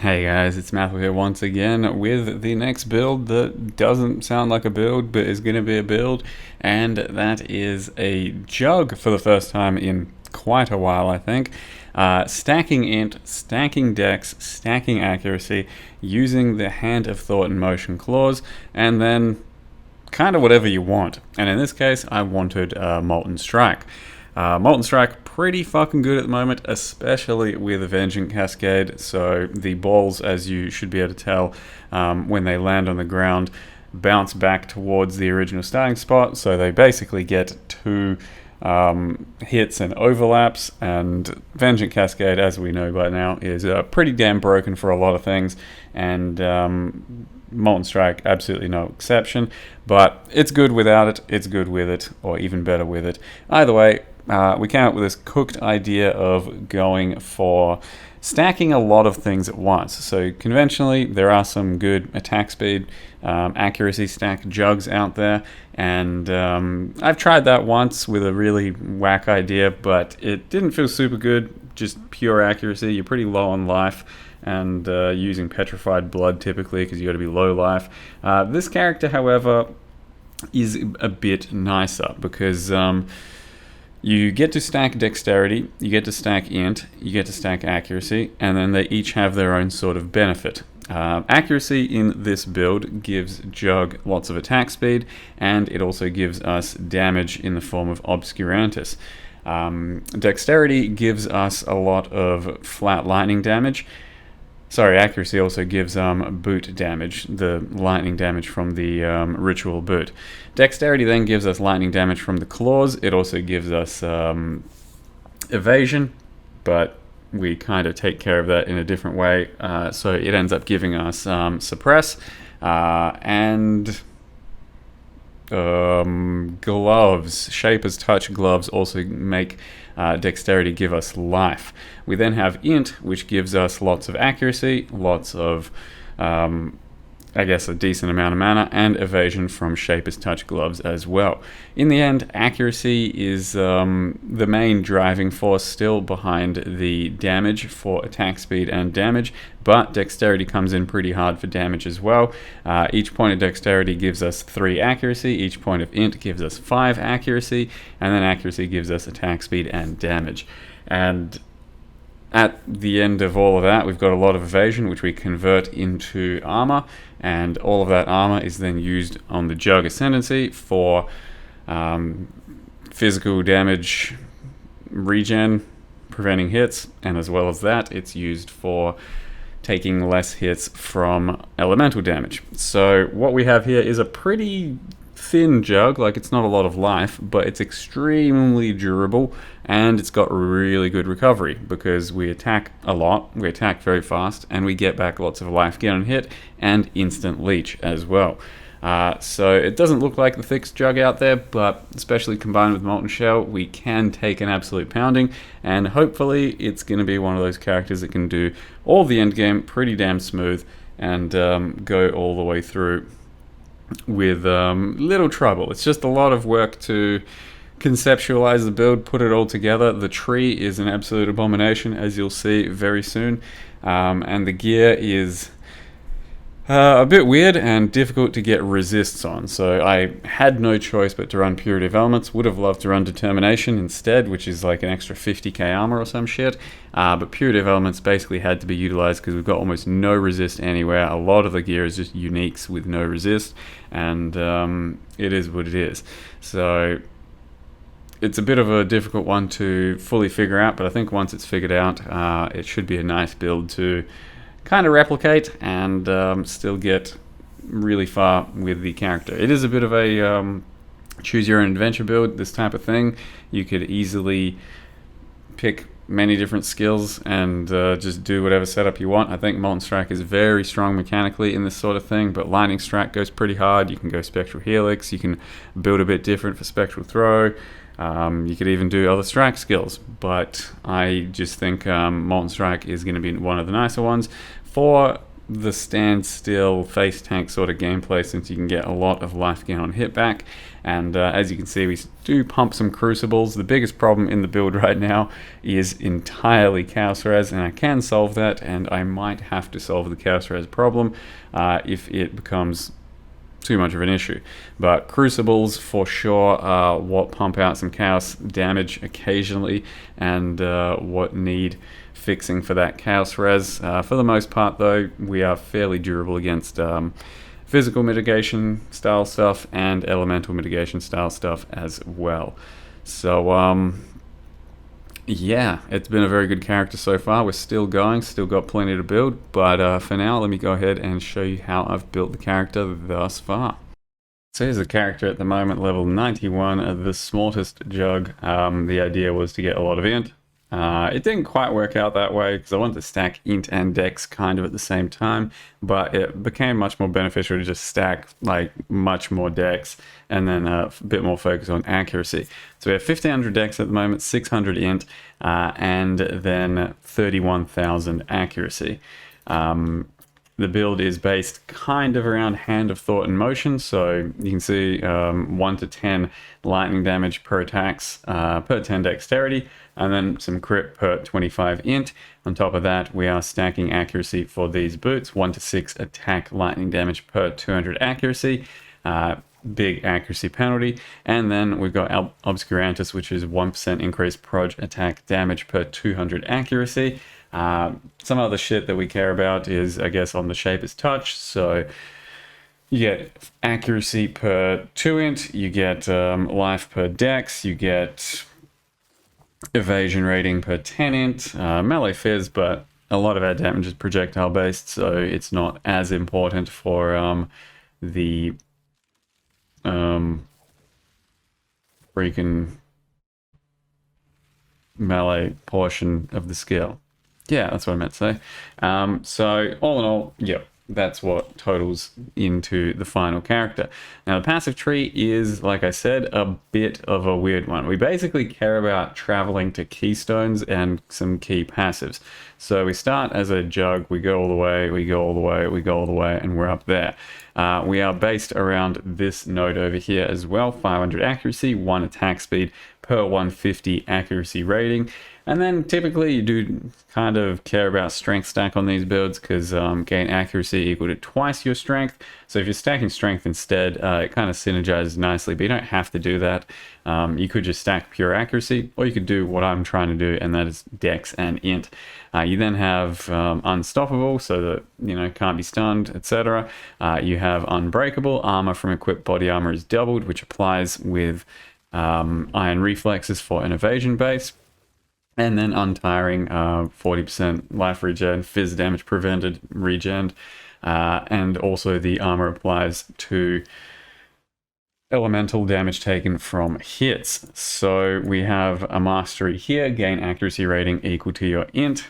Hey guys, it's Matthew here once again with the next build that doesn't sound like a build but is going to be a build, and that is a jug for the first time in quite a while, I think. Stacking int, stacking dex, stacking accuracy, using the Hand of Thought and Motion clause, and then kind of whatever you want. And in this case, I wanted Molten Strike. Molten Strike, pretty fucking good at the moment, especially with Avenging Cascade. So the balls, as you should be able to tell, when they land on the ground, bounce back towards the original starting spot. So they basically get two hits and overlaps. And Avenging Cascade, as we know by now, is pretty damn broken for a lot of things. And Molten Strike, absolutely no exception. But it's good without it, it's good with it, or even better with it. Either way, we came up with this cooked idea of going for stacking a lot of things at once. So conventionally, there are some good attack speed, accuracy stack jugs out there, and I've tried that once with a really whack idea, but it didn't feel super good. Just pure accuracy, you're pretty low on life, and using petrified blood typically because you got to be low life. This character, however, is a bit nicer because you get to stack dexterity, you get to stack int, you get to stack accuracy, and then they each have their own sort of benefit. Accuracy in this build gives Jug lots of attack speed, and it also gives us damage in the form of Obscurantis. Dexterity gives us a lot of flat lightning damage. Sorry, accuracy also gives boot damage, the lightning damage from the ritual boot. Dexterity then gives us lightning damage from the claws. It also gives us evasion, but we kind of take care of that in a different way. So it ends up giving us suppress and gloves. Shaper's touch gloves also make dexterity give us life. We then have int, which gives us lots of accuracy, lots of I guess a decent amount of mana, and evasion from Shaper's touch gloves as well. In the end, accuracy is the main driving force still behind the damage for attack speed and damage, but dexterity comes in pretty hard for damage as well. Each point of dexterity gives us 3 accuracy, each point of int gives us 5 accuracy, and then accuracy gives us attack speed and damage. And at the end of all of that, we've got a lot of evasion, which we convert into armor, and all of that armor is then used on the Jug Ascendancy for physical damage regen, preventing hits, and as well as that, it's used for taking less hits from elemental damage. So what we have here is a pretty thin jug, like it's not a lot of life, but it's extremely durable, and it's got really good recovery because we attack a lot, we attack very fast, and we get back lots of life get on hit and instant leech as well. So it doesn't look like the thickest jug out there, but especially combined with Molten Shell, we can take an absolute pounding, and hopefully it's going to be one of those characters that can do all the endgame pretty damn smooth and go all the way through with little trouble. It's just a lot of work to conceptualize the build, put it all together. The tree is an absolute abomination, as you'll see very soon, and the gear is a bit weird and difficult to get resists on, so I had no choice but to run Purity of Elements. Would have loved to run Determination instead, which is like an extra 50k armor or some shit, but Purity of Elements basically had to be utilized because we've got almost no resist anywhere. A lot of the gear is just uniques with no resist, and it is what it is. So it's a bit of a difficult one to fully figure out, but I think once it's figured out, it should be a nice build to kind of replicate and still get really far with the character. It is a bit of a choose your own adventure build, this type of thing. You could easily pick many different skills and just do whatever setup you want. I think Molten Strike is very strong mechanically in this sort of thing, but Lightning Strike goes pretty hard. You can go Spectral Helix, you can build a bit different for Spectral Throw. You could even do other strike skills, but I just think Molten Strike is going to be one of the nicer ones for the standstill face tank sort of gameplay, since you can get a lot of life gain on hit back. And as you can see, we do pump some crucibles. The biggest problem in the build right now is entirely Chaos Res, and I can solve that, and I might have to solve the Chaos Res problem if it becomes too much of an issue. But crucibles for sure are what pump out some chaos damage occasionally, and what need fixing for that chaos res. For the most part though, we are fairly durable against physical mitigation style stuff and elemental mitigation style stuff as well. So yeah, it's been a very good character so far. We're still going, still got plenty to build, but for now, let me go ahead and show you how I've built the character thus far. So here's the character at the moment, level 91, the smallest jug. The idea was to get a lot of int. It didn't quite work out that way because I wanted to stack int and dex kind of at the same time, but it became much more beneficial to just stack like much more dex and then a bit more focus on accuracy. So we have 1500 dex at the moment, 600 int, and then 31,000 accuracy. The build is based kind of around Hand of Thought and Motion, so you can see 1 to 10 lightning damage per attacks, per 10 dexterity, and then some crit per 25 int. On top of that, we are stacking accuracy for these boots, 1 to 6 attack lightning damage per 200 accuracy, big accuracy penalty. And then we've got Obscurantus, which is 1% increased proj attack damage per 200 accuracy. Some other shit that we care about is, I guess, on the shape is touch. So you get accuracy per 2 int, you get life per dex, you get evasion rating per 10 int, melee fizz, but a lot of our damage is projectile based, so it's not as important for the freaking melee portion of the skill. Yeah, that's what I meant to say. So all in all, yeah, that's what totals into the final character. Now, the passive tree is, like I said, a bit of a weird one. We basically care about traveling to keystones and some key passives. So we start as a jug, we go all the way, we go all the way, we go all the way, and we're up there. We are based around this node over here as well, 500 accuracy, 1 attack speed per 150 accuracy rating. And then typically you do kind of care about strength stack on these builds because gain accuracy equal to twice your strength. So if you're stacking strength instead, it kind of synergizes nicely, but you don't have to do that. You could just stack pure accuracy, or you could do what I'm trying to do, and that is dex and int. You then have unstoppable, so that, you know, can't be stunned, etc. You have unbreakable. Armor from equipped body armor is doubled, which applies with iron reflexes for an evasion base. And then untiring, 40% life regen, fizz damage prevented regen, and also the armor applies to elemental damage taken from hits. So we have a mastery here, gain accuracy rating equal to your int.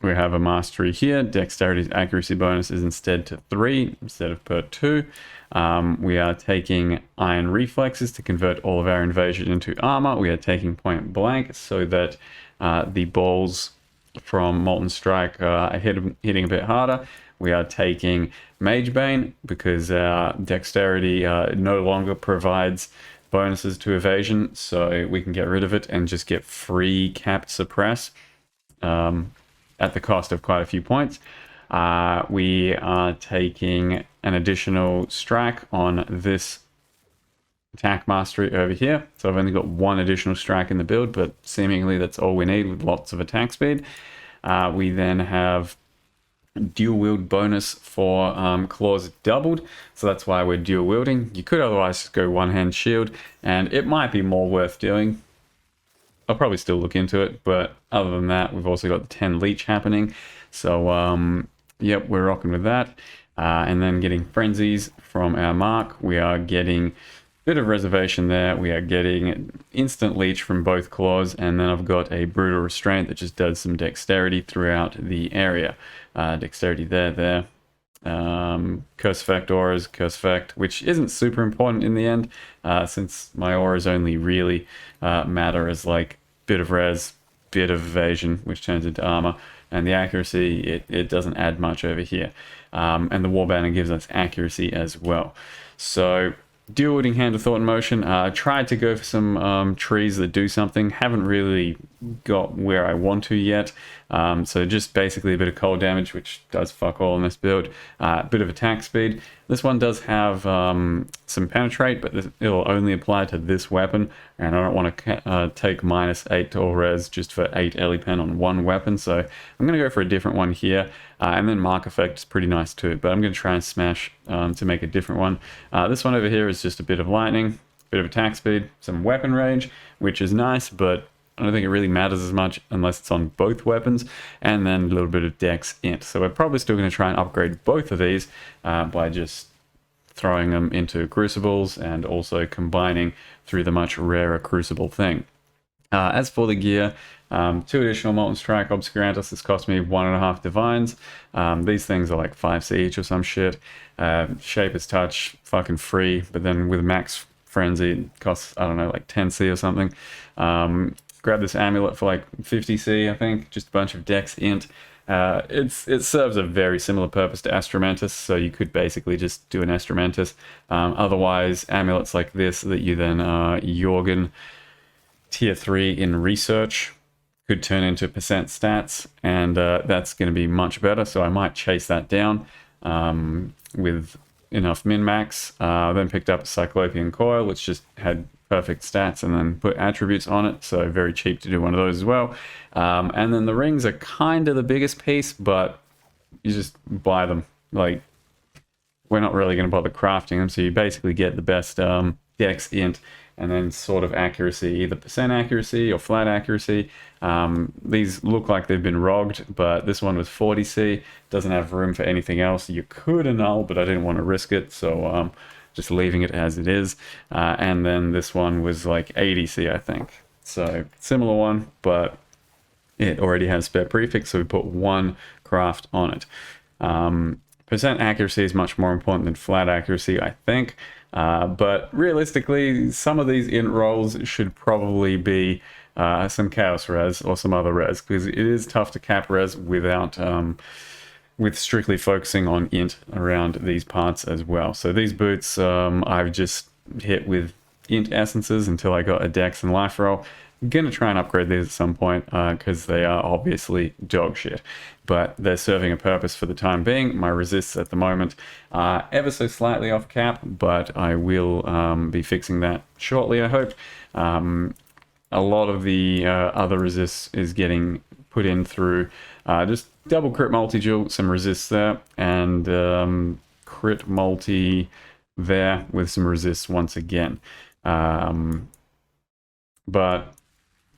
We have a mastery here, dexterity's accuracy bonus is instead to 3 instead of per 2. We are taking iron reflexes to convert all of our invasion into armor. We are taking point blank so that the balls from Molten Strike are hitting a bit harder. We are taking Mage Bane because our dexterity no longer provides bonuses to evasion, so we can get rid of it and just get free capped suppress at the cost of quite a few points. We are taking an additional strike on this attack mastery over here. So I've only got 1 additional strike in the build, but seemingly that's all we need with lots of attack speed. We then have dual wield bonus for claws doubled, so that's why we're dual wielding. You could otherwise just go one hand shield, and it might be more worth doing. I'll probably still look into it, but other than that, we've also got the 10 leech happening. So yep, we're rocking with that. And then getting frenzies from our mark. We are getting a bit of reservation there. We are getting instant leech from both claws, and then I've got a brutal restraint that just does some dexterity throughout the area. Dexterity there. Curse effect auras, curse effect, which isn't super important in the end, since my auras only really matter as like bit of res, bit of evasion, which turns into armor, and the accuracy, it doesn't add much over here. And the war banner gives us accuracy as well. So dual wielding hand of thought and motion. Tried to go for some trees that do something. Haven't really got where I want to yet. So just basically a bit of cold damage, which does fuck all in this build. A bit of attack speed. This one does have some penetrate, but it'll only apply to this weapon. And I don't want to take -8 to all res just for 8 Elipen on one weapon. So I'm going to go for a different one here. And then Mark Effect is pretty nice too. But I'm going to try and smash to make a different one. This one over here is just a bit of lightning, bit of attack speed, some weapon range, which is nice, but I don't think it really matters as much unless it's on both weapons, and then a little bit of dex int. So we're probably still going to try and upgrade both of these by just throwing them into crucibles and also combining through the much rarer crucible thing. As for the gear, 2 additional Molten Strike Obscurantus. This cost me 1.5 divines. These things are like 5C each or some shit. Shape is touch, fucking free, but then with max frenzy it costs, I don't know, like 10C or something. Grab this amulet for like 50C, I think. Just a bunch of dex int. It serves a very similar purpose to Astromantis, so you could basically just do an Astromantis. Otherwise, amulets like this that you then Jorgen tier 3 in research could turn into percent stats, and that's going to be much better, so I might chase that down with enough min-max. Then picked up a Cyclopean Coil, which just had perfect stats, and then put attributes on it, so very cheap to do one of those as well. And then the rings are kind of the biggest piece, but you just buy them. Like, we're not really going to bother crafting them, so you basically get the best dex int and then sort of accuracy, either percent accuracy or flat accuracy. These look like they've been rogged, but this one was 40C, doesn't have room for anything else. You could annul, but I didn't want to risk it, so just leaving it as it is. And then this one was like 80C, I think. So similar one, but it already has spare prefix, so we put 1 craft on it. Percent accuracy is much more important than flat accuracy, I think. But realistically, some of these int rolls should probably be some chaos res or some other res, because it is tough to cap res without with strictly focusing on int around these parts as well. So these boots I've just hit with int essences until I got a dex and life roll. I'm gonna try and upgrade these at some point because they are obviously dog shit, but they're serving a purpose for the time being. My resists at the moment are ever so slightly off cap, but I will be fixing that shortly, I hope. A lot of the other resists is getting put in through just double crit multi-dual, some resists there, and crit multi there with some resists once again. But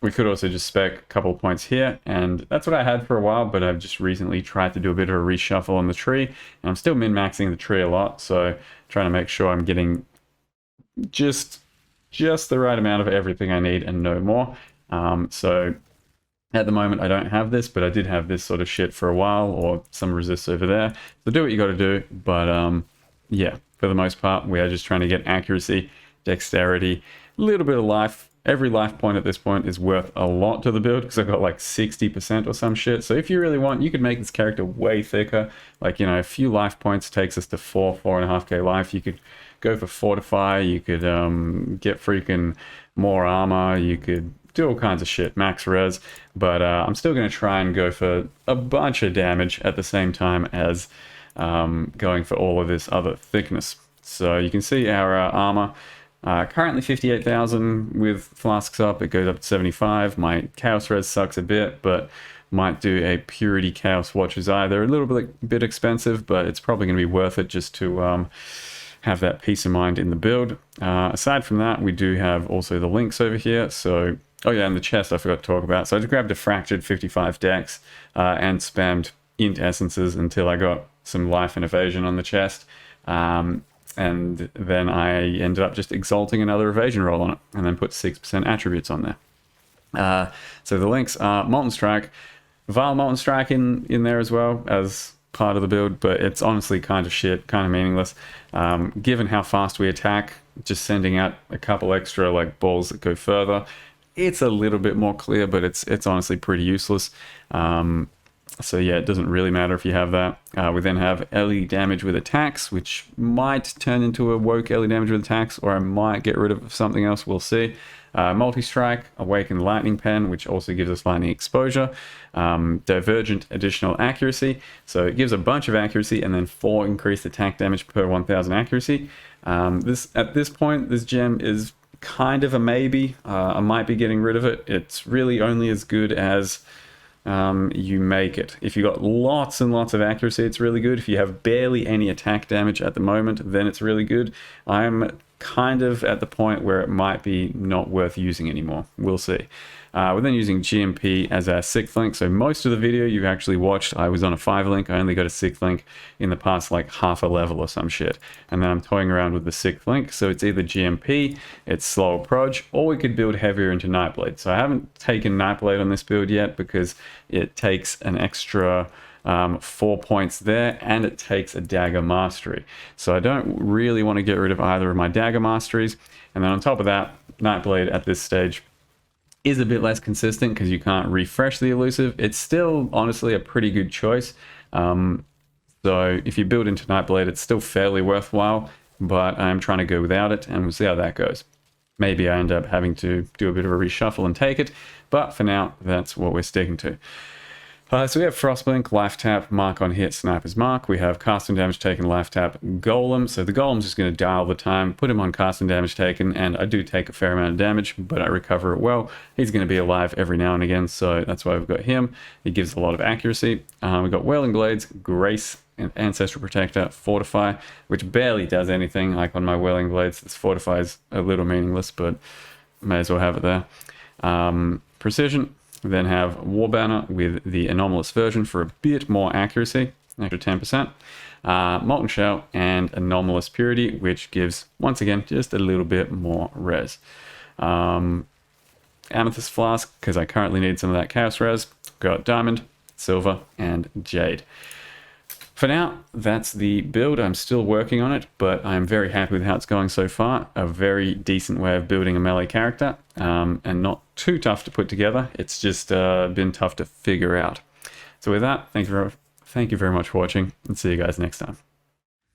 we could also just spec a couple of points here, and that's what I had for a while, but I've just recently tried to do a bit of a reshuffle on the tree, and I'm still min-maxing the tree a lot, so trying to make sure I'm getting just the right amount of everything I need and no more. So at the moment I don't have this, but I did have this sort of shit for a while, or some resists over there. So do what you got to do, but yeah, for the most part we are just trying to get accuracy, dexterity, a little bit of life. Every life point at this point is worth a lot to the build because I've got like 60% or some shit. So if you really want, you could make this character way thicker. Like, you know, a few life points takes us to 4.5k life. You could go for Fortify. You could get freaking more armor. You could do all kinds of shit, max res. But I'm still going to try and go for a bunch of damage at the same time as going for all of this other thickness. So you can see our armor. Currently 58,000 with flasks up. It goes up to 75. My chaos res sucks a bit, but might do a purity chaos watcher's eye. They're a little bit expensive, but it's probably going to be worth it just to have that peace of mind in the build. Aside from that, we do have also the links over here. So, oh yeah, and the chest I forgot to talk about. So I just grabbed a fractured 55 dex and spammed int essences until I got some life and evasion on the chest. And then I ended up just exalting another evasion roll on it, and then put 6% attributes on there. So the links are Molten Strike, Vile Molten Strike in there as well as part of the build, but it's honestly kind of shit, kind of meaningless. Given how fast we attack, just sending out a couple extra like balls that go further, it's a little bit more clear, but it's honestly pretty useless. So yeah, it doesn't really matter if you have that. We then have LE damage with attacks, which might turn into a woke LE damage with attacks, or I might get rid of something else, we'll see. Multi-strike, awakened lightning pen, which also gives us lightning exposure. Divergent additional accuracy, so it gives a bunch of accuracy and then 4 increased attack damage per 1000 accuracy. At this point, this gem is kind of a maybe. I might be getting rid of it. It's really only as good as you make it. If you got lots and lots of accuracy, it's really good. If you have barely any attack damage at the moment, then it's really good. I'm kind of at the point where it might be not worth using anymore. We'll see. We're then using GMP as our 6th link. So most of the video you've actually watched, I was on a 5 link. I only got a 6th link in the past like half a level or some shit. And then I'm toying around with the 6th link. So it's either GMP, it's slow approach, or we could build heavier into Nightblade. So I haven't taken Nightblade on this build yet because it takes an extra 4 points there, and it takes a dagger mastery. So I don't really want to get rid of either of my dagger masteries. And then on top of that, Nightblade at this stage is a bit less consistent because you can't refresh the elusive. It's still honestly a pretty good choice. So if you build into Nightblade, it's still fairly worthwhile, but I'm trying to go without it, and we'll see how that goes. Maybe I end up having to do a bit of a reshuffle and take it, but for now, that's what we're sticking to. So we have Frostblink, Life Tap, Mark on Hit, Sniper's Mark. We have Casting Damage Taken, Life Tap, Golem. So the Golem's just going to die all the time, put him on Casting Damage Taken, and I do take a fair amount of damage, but I recover it well. He's going to be alive every now and again, so that's why we've got him. He gives a lot of accuracy. We've got Whirling Blades, Grace, and Ancestral Protector, Fortify, which barely does anything. Like on my Whirling Blades, this Fortify is a little meaningless, but may as well have it there. Precision. We then have War Banner with the anomalous version for a bit more accuracy, extra 10%. Molten Shell and Anomalous Purity, which gives, once again, just a little bit more res. Amethyst Flask, because I currently need some of that Chaos res. Got Diamond, Silver, and Jade. For now, that's the build. I'm still working on it, but I'm very happy with how it's going so far. A very decent way of building a melee character, and not too tough to put together. It's just been tough to figure out. So with that, thank you very much for watching, and see you guys next time.